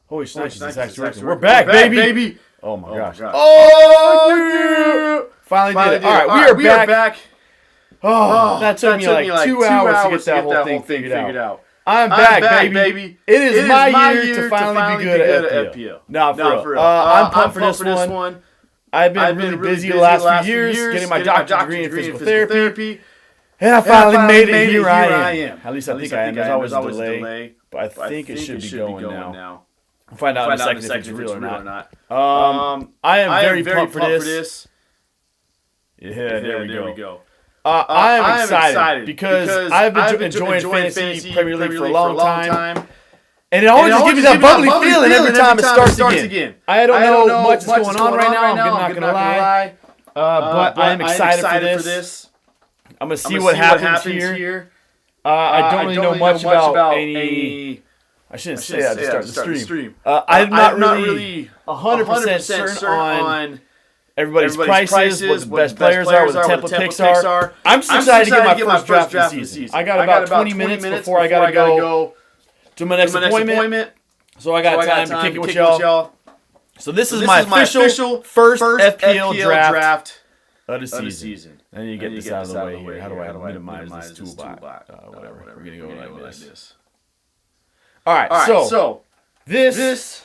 Holy snipes, we're back, baby. Oh my gosh. Oh, yeah. Finally did it. All right, we are back. Oh, that took me like 2 hours to get that whole thing figured out. I'm back, baby. It is my year to finally be good at FPL. Nah, for real. I'm pumped for this one. I've been really busy the last few years getting my doctorate degree in physical therapy. And I finally made it. Here I am. At least I think I am. There's always a delay, but I think it should be going now. We'll find out in a second if it's real or not. I am very pumped for this. Yeah, there we go. I am excited because I've been enjoying Fantasy Premier League for a long time. And it always just gives me that bubbly feeling every time it starts again. I don't know much is going on right now. I'm not going to lie. But I am excited for this. I'm going to see what happens here. I don't really know much about any... I shouldn't say that to start the stream. I'm not really 100% certain on everybody's prices, what the best players are, what the template picks are. I'm just excited to get my first draft of the season. I got about 20 minutes before I got to go to my next appointment. So I got time to kick it with y'all. So this is my official first FPL draft of the season. And you get this out of the way here. How do I minimize this toolbar? Whatever. We're going to go like this. All right, so this is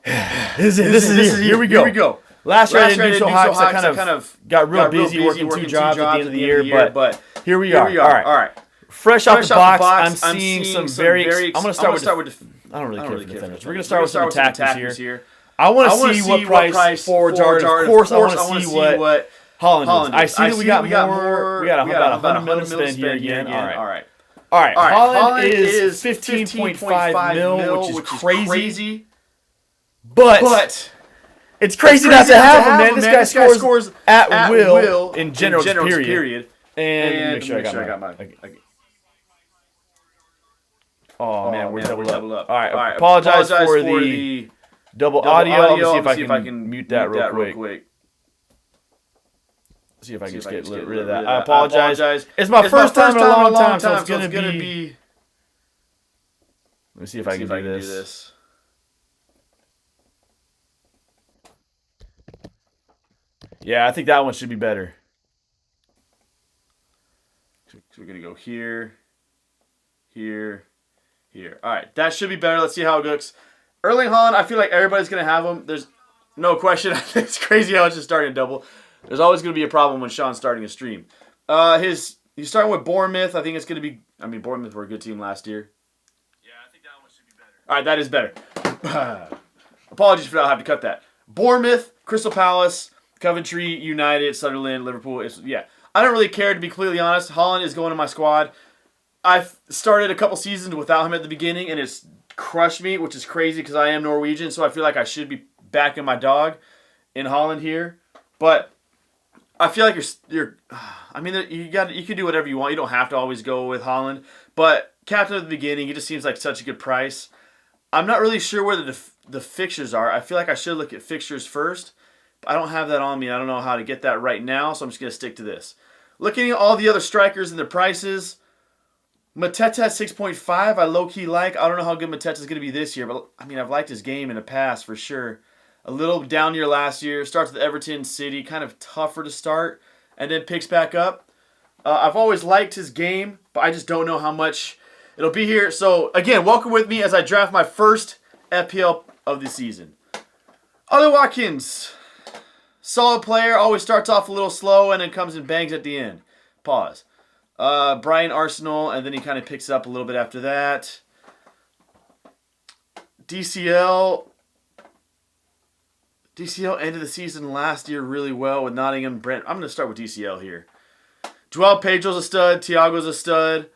it. Here we go. Last year I didn't do so hot because I kind of got real busy working 2 jobs at the end of the year, but here we are. All right. Fresh off the box, I'm seeing some very... I'm going to start with... I don't really care for defenders. We're going to start with some attackers here. I want to see what price forwards are. Of course, I want to see what Holland is. I see that we got more... We got about 100 million to spend here again. All right. Holland is 15.5 mil, which is crazy. But it's crazy not to have him, man. This guy scores at will in general period. And make sure I got mine. Oh, man, we're double up. All right, apologize for the double audio. Let me see if I can mute that real quick. See if I can just get rid of that. I apologize. It's my first time in a long time, so it's going to be... Let me see if I can do this. Yeah, I think that one should be better. So we're going to go here. All right, that should be better. Let's see how it looks. Erling Haaland, I feel like everybody's going to have him. There's no question. It's crazy how it's just starting to double. There's always going to be a problem when Sean's starting a stream. He's starting with Bournemouth. I think it's going to be... I mean, Bournemouth were a good team last year. Yeah, I think that one should be better. All right, that is better. Apologies for that. I'll have to cut that. Bournemouth, Crystal Palace, Coventry, United, Sunderland, Liverpool. I don't really care, to be completely honest. Haaland is going to my squad. I've started a couple seasons without him at the beginning, and it's crushed me, which is crazy because I am Norwegian, so I feel like I should be backing my dog in Haaland here. But... I feel like you're. I mean, you can do whatever you want. You don't have to always go with Haaland. But captain at the beginning, he just seems like such a good price. I'm not really sure where the fixtures are. I feel like I should look at fixtures first. But I don't have that on me. I don't know how to get that right now, so I'm just gonna stick to this. Looking at all the other strikers and their prices, Mateta 6.5. I low key like. I don't know how good Mateta's gonna be this year, but I mean, I've liked his game in the past for sure. A little down year last year. Starts with Everton, City. Kind of tougher to start. And then picks back up. I've always liked his game. But I just don't know how much it'll be here. So, again, welcome with me as I draft my first FPL of the season. Ollie Watkins. Solid player. Always starts off a little slow and then comes and bangs at the end. Pause. Brighton, Arsenal. And then he kind of picks up a little bit after that. DCL ended the season last year really well with Nottingham, Brent. I'm going to start with DCL here. Joao Pedro's a stud. Thiago's a stud.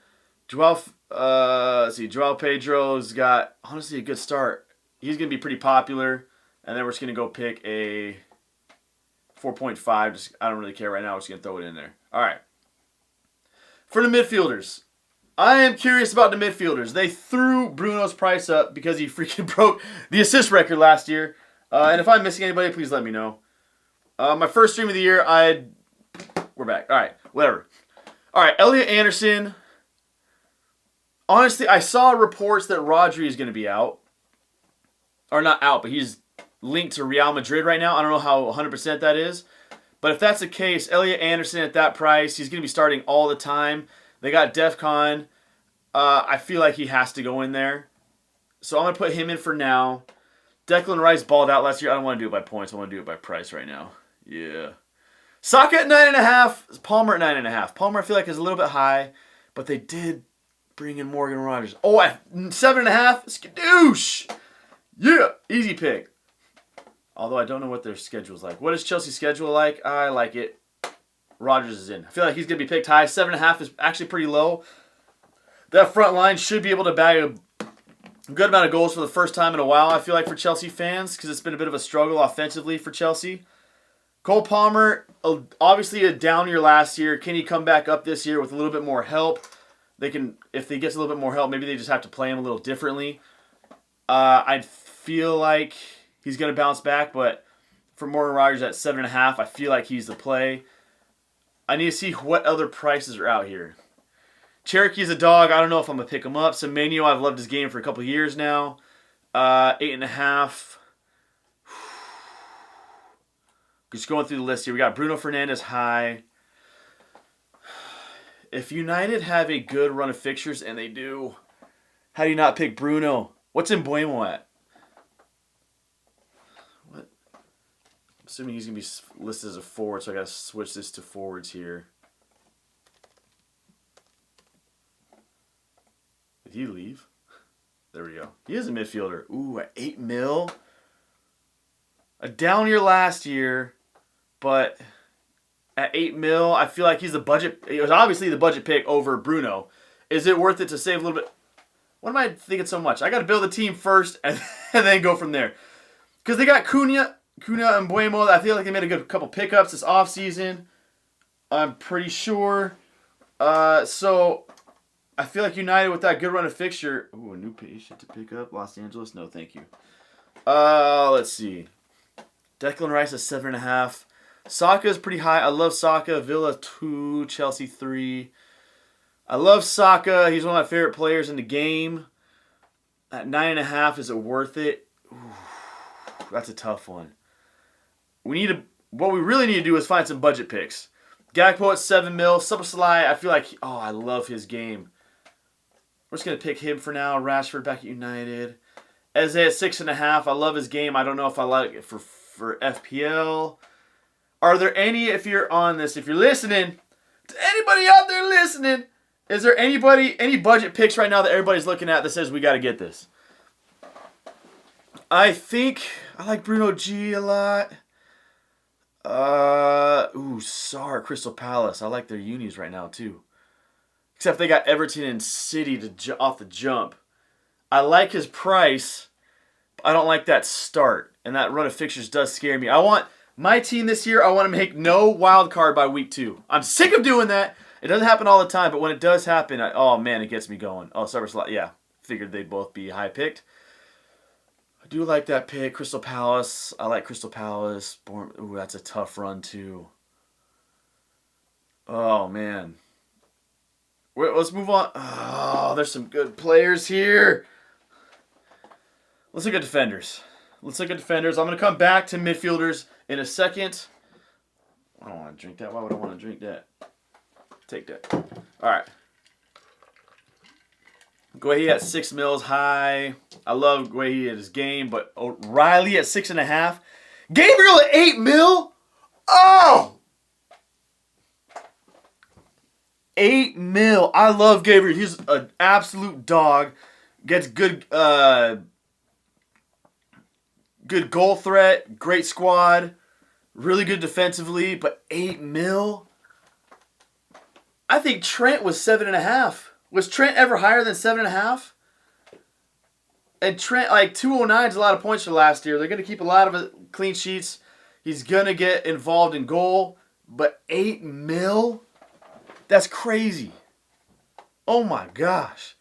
Joao Pedro's got, honestly, a good start. He's going to be pretty popular. And then we're just going to go pick a 4.5. I don't really care right now. We're just going to throw it in there. All right. For the midfielders. I am curious about the midfielders. They threw Bruno's price up because he freaking broke the assist record last year. And if I'm missing anybody, please let me know. My first stream of the year, we're back. All right, whatever. All right, Elliot Anderson. Honestly, I saw reports that Rodri is going to be out. or not out, but he's linked to Real Madrid right now. I don't know how 100% that is. But if that's the case, Elliot Anderson at that price, he's going to be starting all the time. They got DEFCON. I feel like he has to go in there. So I'm going to put him in for now. Declan Rice balled out last year. I don't want to do it by points. I want to do it by price right now. Yeah. Saka at 9.5. Palmer at 9.5. Palmer I feel like is a little bit high, but they did bring in Morgan Rogers. Oh, at 7.5. Skadoosh. Yeah. Easy pick. Although I don't know what their schedule's like. What is Chelsea's schedule like? I like it. Rodgers is in. I feel like he's going to be picked high. 7.5 is actually pretty low. That front line should be able to bag a good amount of goals for the first time in a while, I feel like, for Chelsea fans, because it's been a bit of a struggle offensively for Chelsea. Cole Palmer, obviously a down year last year. Can he come back up this year with a little bit more help? They can, if he gets a little bit more help, maybe they just have to play him a little differently. I feel like he's going to bounce back, but for Morgan Rogers at 7.5, I feel like he's the play. I need to see what other prices are out here. Cherokee's a dog. I don't know if I'm going to pick him up. Semenyo, I've loved his game for a couple years now. 8.5. Just going through the list here. We got Bruno Fernandes high. If United have a good run of fixtures, and they do, how do you not pick Bruno? What's Mbuemo at? What? I'm assuming he's going to be listed as a forward, so I got to switch this to forwards here. Did he leave? There we go. He is a midfielder. Ooh, at 8 mil. A down year last year, but at 8 mil, I feel like he's the budget. It was obviously the budget pick over Bruno. Is it worth it to save a little bit? What am I thinking so much? I got to build a team first and then go from there. Because they got Cunha and Mbuemo. I feel like they made a good couple pickups this offseason. I'm pretty sure. So I feel like United with that good run of fixture. Ooh, a new patient to pick up. Los Angeles? No, thank you. Let's see. Declan Rice is 7.5. Saka is pretty high. I love Saka. Villa 2, Chelsea 3. I love Saka. He's one of my favorite players in the game. At 9.5, is it worth it? Ooh, that's a tough one. What we really need to do is find some budget picks. Gakpo at 7 mil. Szoboszlai, I feel like, I love his game. We're just going to pick him for now. Rashford back at United. Eze at 6.5. I love his game. I don't know if I like it for FPL. Are there any, if you're on this, if you're listening, to anybody out there listening, is there any budget picks right now that everybody's looking at that says we got to get this? I think I like Bruno G a lot. Sarr, Crystal Palace. I like their unis right now too. Except they got Everton and City off the jump. I like his price, but I don't like that start. And that run of fixtures does scare me. I want my team this year, I want to make no wild card by week 2. I'm sick of doing that. It doesn't happen all the time, but when it does happen, oh man, it gets me going. Oh, Szoboszlai, yeah. Figured they'd both be high picked. I do like that pick. Crystal Palace. I like Crystal Palace. Ooh, that's a tough run too. Oh man. Wait, let's move on. Oh, there's some good players here. Let's look at defenders. I'm going to come back to midfielders in a second. I don't want to drink that. Why would I want to drink that? Take that. All right. Guehi at 6 mils high. I love Guehi at his game, but O'Reilly at 6.5. Gabriel at 8 mil. Oh! 8 mil. I love Gabriel. He's an absolute dog. Gets good goal threat. Great squad. Really good defensively, but 8 mil? I think Trent was 7.5. Was Trent ever higher than 7.5? And Trent, 209 is a lot of points for last year. They're going to keep a lot of clean sheets. He's going to get involved in goal. But 8 mil? That's crazy. Oh my gosh.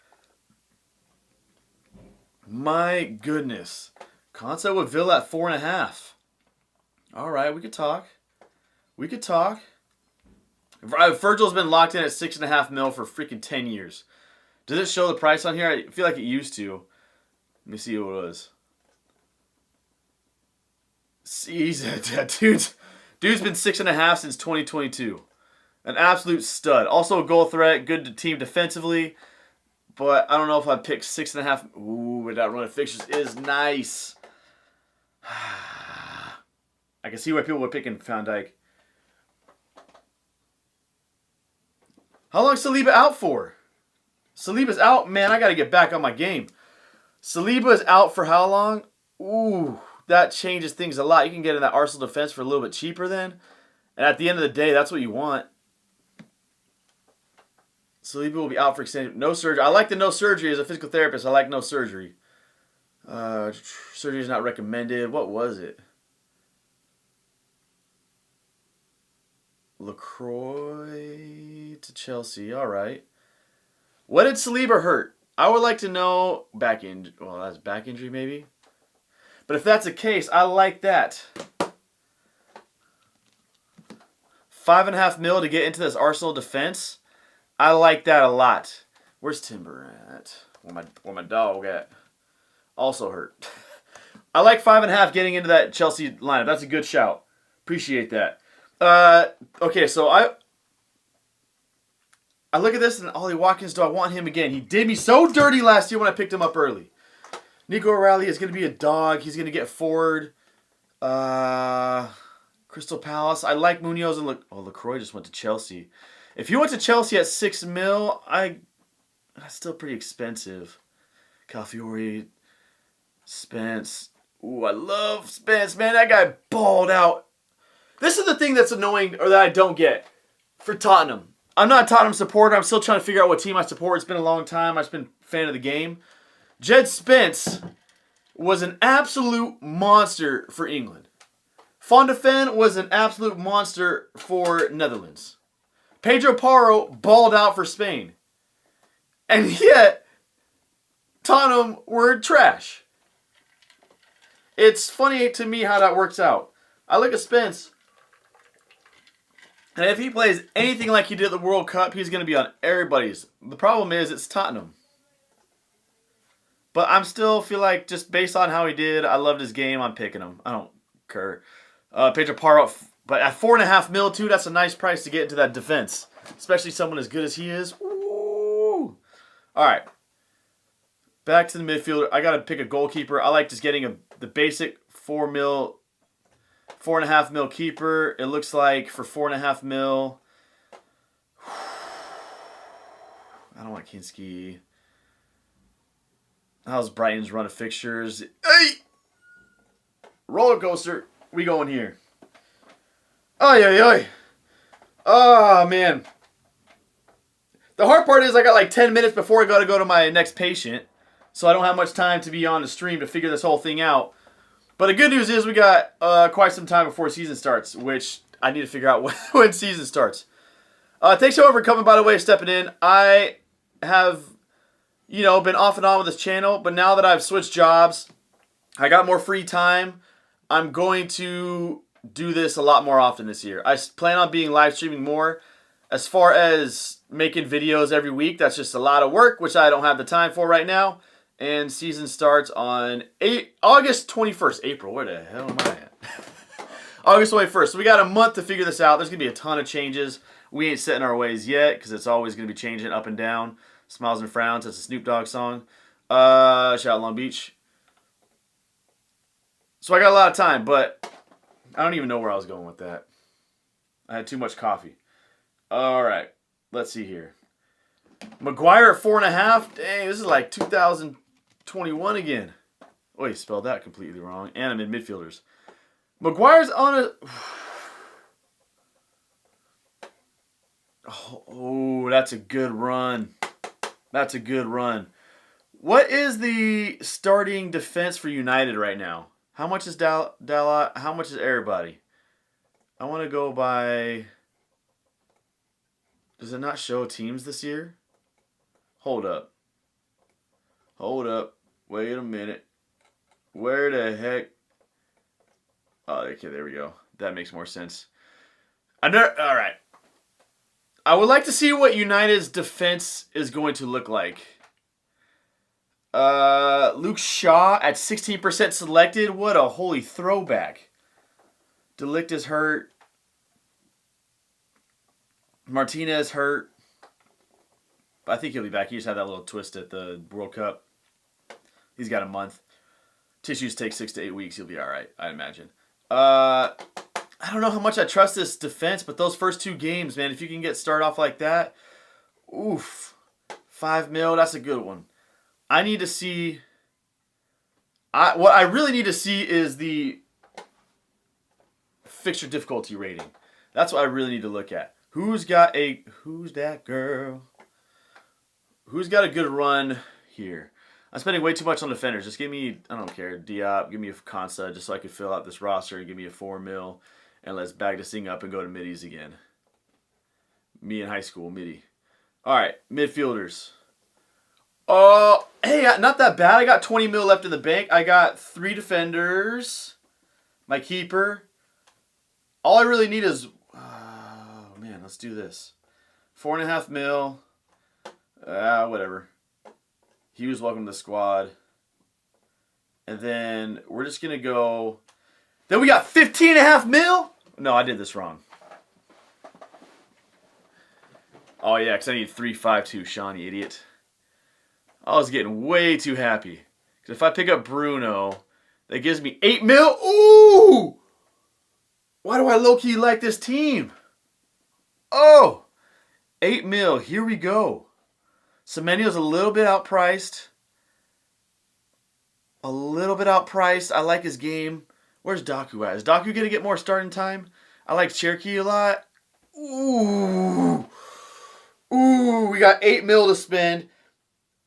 My goodness. Concept with Villa at 4.5. All right, we could talk. Virgil's been locked in at 6.5 mil for freaking 10 years. Does it show the price on here? I feel like it used to. Let me see what it was. Dude's been 6.5 since 2022. An absolute stud. Also a goal threat. Good team defensively. But I don't know if I'd pick 6.5. Ooh, without running fixtures is nice. I can see why people were picking Van Dijk. How long is Saliba out for? Saliba's out? Man, I got to get back on my game. Saliba is out for how long? Ooh, that changes things a lot. You can get in that Arsenal defense for a little bit cheaper then. And at the end of the day, that's what you want. Saliba will be out for extended. No surgery. I like the no surgery. As a physical therapist, I like no surgery. Surgery is not recommended. What was it? LaCroix to Chelsea. All right. What did Saliba hurt? I would like to know. Back injury. Well, that's back injury maybe. But if that's the case, I like that. 5.5 mil to get into this Arsenal defense. I like that a lot. Where's Timber at? Where my dog at? Also hurt. I like 5.5 getting into that Chelsea lineup. That's a good shout. Appreciate that. Okay, so I look at this and Ollie Watkins, do I want him again? He did me so dirty last year when I picked him up early. Nico O'Reilly is going to be a dog. He's going to get forward. Crystal Palace. I like Munoz and LaCroix just went to Chelsea. If you went to Chelsea at 6 mil, that's still pretty expensive. Calafiori, Spence. Ooh, I love Spence, man. That guy balled out. This is the thing that's annoying, or that I don't get for Tottenham. I'm not a Tottenham supporter. I'm still trying to figure out what team I support. It's been a long time. I've just been a fan of the game. Jed Spence was an absolute monster for England. Van de Ven was an absolute monster for Netherlands. Pedro Porro balled out for Spain. And yet, Tottenham were trash. It's funny to me how that works out. I look at Spence, and if he plays anything like he did at the World Cup, he's going to be on everybody's. The problem is it's Tottenham. But I'm still feel like just based on how he did, I loved his game. I'm picking him. I don't care. Pedro Porro, but at 4.5 mil too, that's a nice price to get into that defense, especially someone as good as he is. Ooh. All right, back to the midfielder. I got to pick a goalkeeper. I like just getting the basic 4.5 mil keeper. It looks like for 4.5 mil. I don't want Kinski. How's Brighton's run of fixtures? Hey! Roller coaster. We going here. Oy. Oh, man. The hard part is I got like 10 minutes before I got to go to my next patient. So I don't have much time to be on the stream to figure this whole thing out. But the good news is we got quite some time before season starts, which I need to figure out when season starts. Thanks, however, for coming, by the way, stepping in. I have, been off and on with this channel, but now that I've switched jobs, I got more free time. I'm going to do this a lot more often this year. I plan on being live streaming more. As far as making videos every week, that's just a lot of work, which I don't have the time for right now. And season starts on August 21st. April, where the hell am I at? August 21st. So we got a month to figure this out. There's going to be a ton of changes. We ain't set in our ways yet because it's always going to be changing up and down. Smiles and Frowns. That's a Snoop Dogg song. Shout out Long Beach. So I got a lot of time, but I don't even know where I was going with that. I had too much coffee. All right. Let's see here. Maguire at 4.5. Dang, this is like 2021 again. Oh, you spelled that completely wrong. And I'm in midfielders. Maguire's on a... Oh, that's a good run. That's a good run. What is the starting defense for United right now? How much is Dalot? How much is everybody? I want to go by... Does it not show teams this year? Hold up. Wait a minute. Where the heck? Oh, okay, there we go. That makes more sense. All right. I would like to see what United's defense is going to look like. Luke Shaw at 16% selected. What a holy throwback. De Ligt is hurt. Martinez hurt. I think he'll be back. He just had that little twist at the World Cup. He's got a month. Tissues take 6 to 8 weeks. He'll be all right, I imagine. I don't know how much I trust this defense, but those first 2 games, man, if you can get started off like that, oof. 5 mil, that's a good one. I need to see... what I really need to see is the fixture difficulty rating. That's what I really need to look at. Who's that girl? Who's got a good run here? I'm spending way too much on defenders. Just give me, I don't care, Diop, give me a Consa just so I can fill out this roster and give me a 4 mil. And let's bag this thing up and go to middies again. Me in high school, midi. All right, midfielders. Oh, hey, not that bad. I got 20 mil left in the bank. I got 3 defenders. My keeper. All I really need is, oh man, let's do this. 4.5 mil. Whatever. He was welcome to the squad. And then we're just going to go. Then we got 15.5 mil? No, I did this wrong. Oh, yeah, because I need 3-5-2, Sean, you idiot. I was getting way too happy. Because if I pick up Bruno, that gives me 8 mil. Ooh! Why do I low-key like this team? Oh! 8 mil. Here we go. Semenyo's a little bit outpriced. A little bit outpriced. I like his game. Where's Doku at? Is Doku going to get more starting time? I like Cherokee a lot. Ooh. Ooh, we got 8 mil to spend.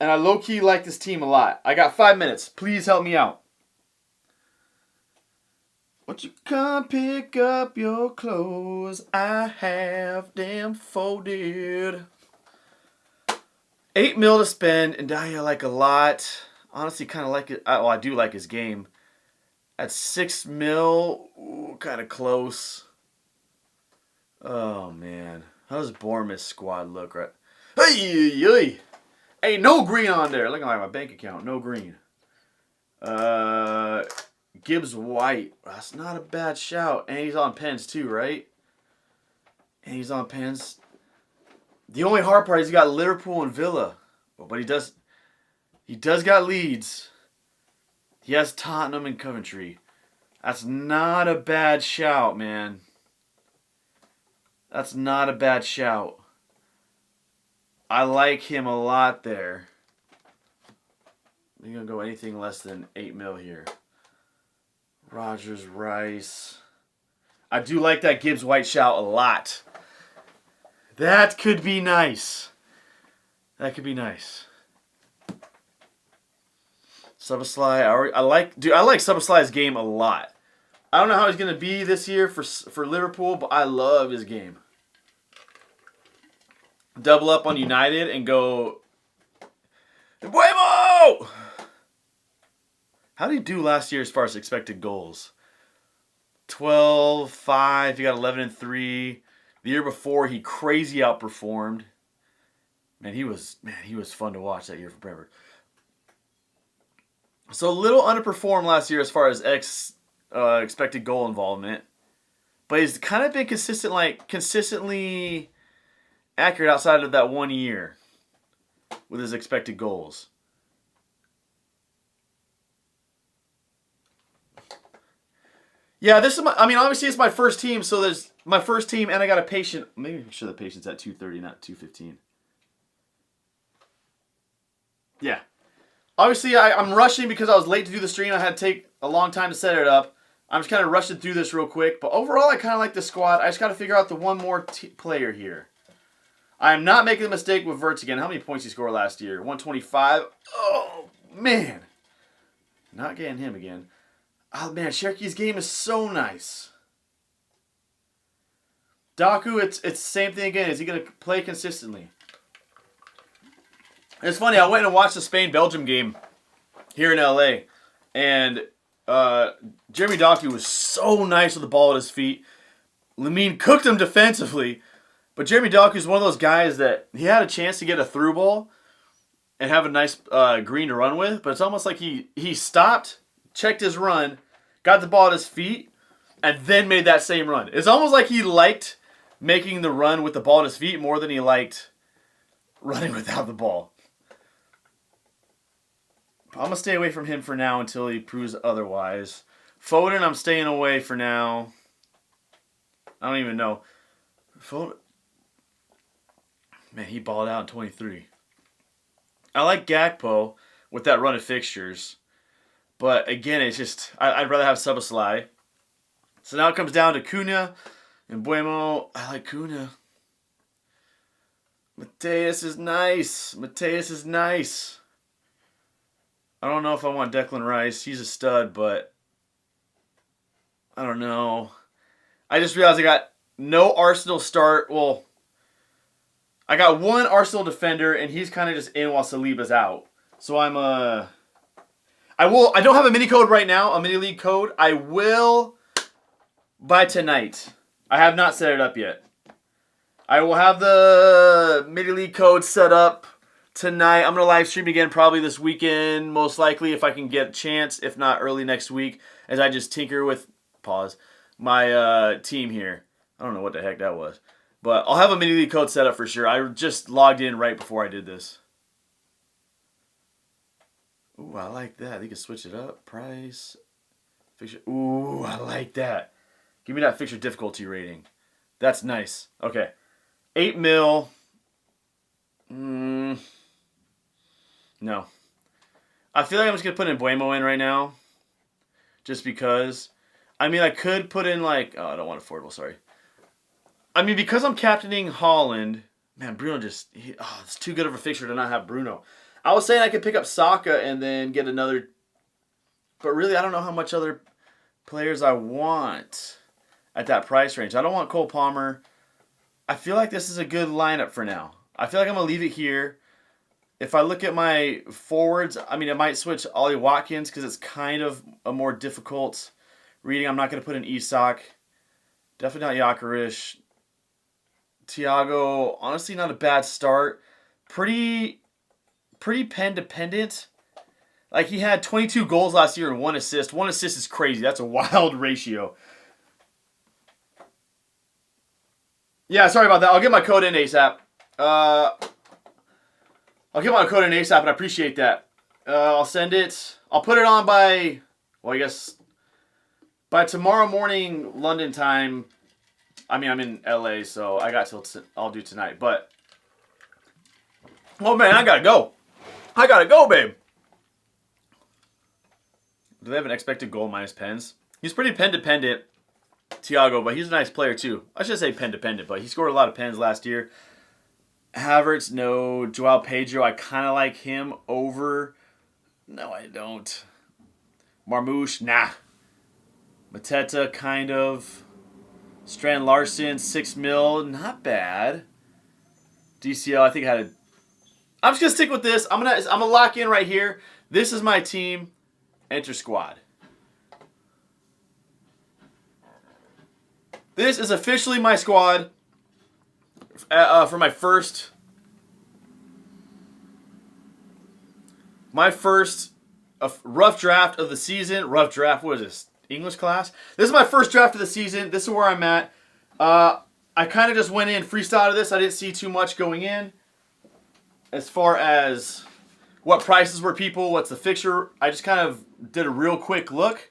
And I low-key like this team a lot. I got 5 minutes. Please help me out. Won't you come pick up your clothes? I have them folded. 8 mil to spend. And I like a lot. Honestly, kind of like it. Well, I do like his game. At 6 mil, ooh, kind of close. Oh, man. How does Bournemouth's squad look? Right? Hey, hey, no green on there. Look at my bank account. No green. Gibbs White. That's not a bad shout. And he's on pens too, right? And he's on pens. The only hard part is he got Liverpool and Villa. But he does got Leeds. He has Tottenham and Coventry. That's not a bad shout, man. That's not a bad shout. I like him a lot there. You're going to go anything less than 8 mil here. Rogers, Rice. I do like that Gibbs White shout a lot. That could be nice. That could be nice. Szoboszlai, I like Szoboszlai's game a lot. I don't know how he's going to be this year for Liverpool, but I love his game. Double up on United and go Buemo! How did he do last year as far as expected goals? 12-5. He got 11-3. The year before, he crazy outperformed. Man, he was fun to watch that year for Brentford. So a little underperformed last year as far as expected goal involvement, but he's kind of been consistently accurate outside of that 1 year with his expected goals. Yeah, obviously it's my first team, so there's my first team, and I got a patient. Maybe make sure the patient's at 230, not 215. Yeah. Obviously, I'm rushing because I was late to do the stream. I had to take a long time to set it up. I'm just kind of rushing through this real quick. But overall, I kind of like the squad. I just got to figure out the one more player here. I am not making the mistake with Verts again. How many points he scored last year? 125. Oh, man. Not getting him again. Oh, man, Cherokee's game is so nice. Daku, it's the same thing again. Is he going to play consistently? It's funny, I went and watched the Spain-Belgium game here in LA, and Jeremy Doku was so nice with the ball at his feet. Lamine cooked him defensively, but Jeremy Doku is one of those guys that he had a chance to get a through ball and have a nice green to run with, but it's almost like he stopped, checked his run, got the ball at his feet, and then made that same run. It's almost like he liked making the run with the ball at his feet more than he liked running without the ball. I'm going to stay away from him for now until he proves otherwise. Foden, I'm staying away for now. I don't even know. Foden, man, he balled out in 23. I like Gakpo with that run of fixtures. But again, it's just, I'd rather have Szoboszlai. So now it comes down to Cunha and Buemo. I like Cunha. Mateus is nice. Mateus is nice. I don't know if I want Declan Rice. He's a stud, but I don't know. I just realized I got no Arsenal start. Well, I got one Arsenal defender, and he's kind of just in while Saliba's out. So I don't have a mini code right now, a mini league code. I will by tonight. I have not set it up yet. I will have the mini league code set up tonight. I'm going to live stream again probably this weekend, most likely if I can get a chance, if not early next week, as I just tinker with, my team here. I don't know what the heck that was. But I'll have a mini league code set up for sure. I just logged in right before I did this. Ooh, I like that. They can switch it up. Price. Fixture. Ooh, I like that. Give me that fixture difficulty rating. That's nice. Okay. 8 mil. No. I feel like I'm just going to put in Buemo in right now. Just because. I mean, I could put in like... Oh, I don't want affordable, sorry. I mean, because I'm captaining Holland... Man, Bruno just... it's too good of a fixture to not have Bruno. I was saying I could pick up Saka and then get another... But really, I don't know how much other players I want at that price range. I don't want Cole Palmer. I feel like this is a good lineup for now. I feel like I'm going to leave it here. If I look at my forwards, I mean, I might switch Ollie Watkins because it's kind of a more difficult reading. I'm not going to put in Isak. Definitely not Jakarish. Thiago, honestly, not a bad start. Pretty pen dependent. Like, he had 22 goals last year and 1 assist. 1 assist is crazy. That's a wild ratio. Yeah, sorry about that. I'll get my code in ASAP. I'll get my code in ASAP, and I appreciate that. I'll send it. I'll put it on by, well, I guess, by tomorrow morning London time. I mean, I'm in LA, so I got till I'll do tonight. But, oh, man, I got to go. I got to go, babe. Do they have an expected goal minus pens? He's pretty pen dependent, Thiago, but he's a nice player too. I should say pen dependent, but he scored a lot of pens last year. Havertz, no. Joao Pedro, I kind of like him over. No, I don't. Marmouche, nah. Mateta, kind of. Strand Larson, 6 mil, not bad. DCL, I think I had a... I'm just gonna stick with this. I'm gonna lock in right here. This is my team. Enter squad. This is officially my squad for my first rough draft of the season. Rough draft, what is this? English class? This is my first draft of the season. This is where I'm at. I kind of just went in freestyle to this. I didn't see too much going in as far as what prices were people, what's the fixture. I just kind of did a real quick look.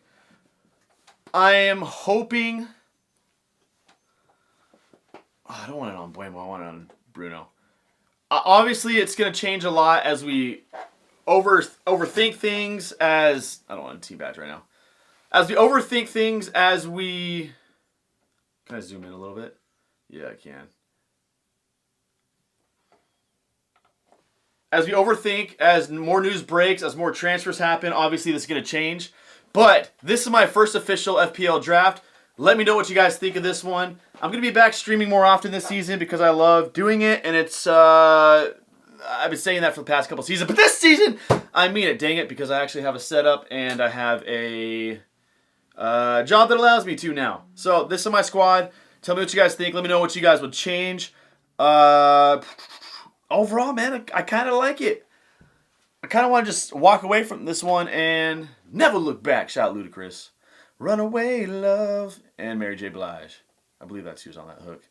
I am hoping... I don't want it on Buemo. I want it on Bruno. Obviously, it's going to change a lot as we overthink things as... I don't want a team badge right now. As we overthink things as we... Can I zoom in a little bit? Yeah, I can. As we overthink, as more news breaks, as more transfers happen, obviously this is going to change. But this is my first official FPL draft. Let me know what you guys think of this one. I'm going to be back streaming more often this season because I love doing it. And it's, I've been saying that for the past couple seasons. But this season, I mean it, dang it, because I actually have a setup and I have a job that allows me to now. So this is my squad. Tell me what you guys think. Let me know what you guys would change. Overall, man, I kind of like it. I kind of want to just walk away from this one and never look back. Shout out Ludacris. Runaway Love, and Mary J. Blige. I believe that's who's on that hook.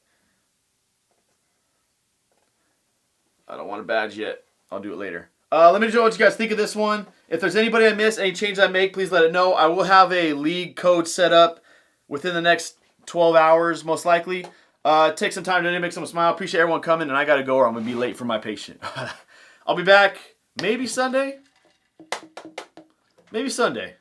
I don't want a badge yet. I'll do it later. Let me know what you guys think of this one. If there's anybody I miss, any changes I make, please let it know. I will have a league code set up within the next 12 hours, most likely. Take some time to make someone smile. Appreciate everyone coming, and I got to go or I'm going to be late for my patient. I'll be back maybe Sunday. Maybe Sunday.